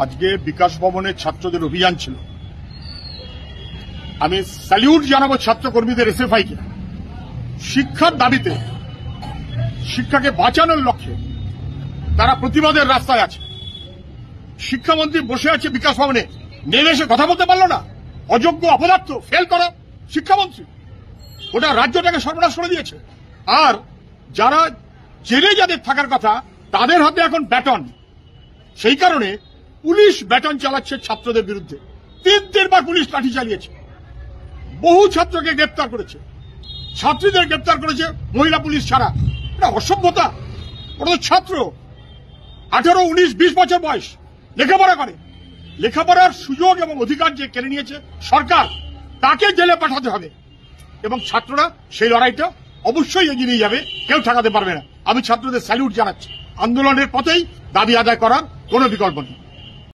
আজকে বিকাশ ভবনের ছাত্রদের অভিযান ছিল। আমি স্যালিউট জানাবো ছাত্র কর্মীদের, এসএফআই কে। শিক্ষার দাবিতে, শিক্ষাকে বাঁচানোর লক্ষ্যে তারা প্রতিবাদের রাস্তায় আছে। শিক্ষামন্ত্রী বসে আছে বিকাশ ভবনে, নেমে এসে কথা বলতে পারলো না। অযোগ্য, অপদার্থ, ফেল করা শিক্ষামন্ত্রী ওটা রাজ্যটাকে সর্বনাশ করে দিয়েছে। আর যারা জেলে যাদের থাকার কথা তাদের হাতে এখন ব্যাটন। সেই কারণে পুলিশ ব্যাটন চালাচ্ছে ছাত্রদের বিরুদ্ধে। 3-4 পুলিশ লাঠি চালিয়েছে, বহু ছাত্রকে গ্রেপ্তার করেছে, ছাত্রীদের গ্রেপ্তার করেছে মহিলা পুলিশ ছাড়া। এটা অসভ্যতা। ওরা তো ছাত্র, 18, 19, 20 বছর বয়স, লেখাপড়া করে। লেখাপড়ার সুযোগ এবং অধিকার যে কেড়ে নিয়েছে সরকার, তাকে জেলে পাঠাতে হবে। এবং ছাত্ররা সেই লড়াইটা অবশ্যই এগিয়ে নিয়ে যাবে, কেউ ঠেকাতে পারবে না। আমি ছাত্রদের স্যালিউট জানাচ্ছি। আন্দোলনের পথেই দাবি আদায় করার কোনো বিকল্প নেই।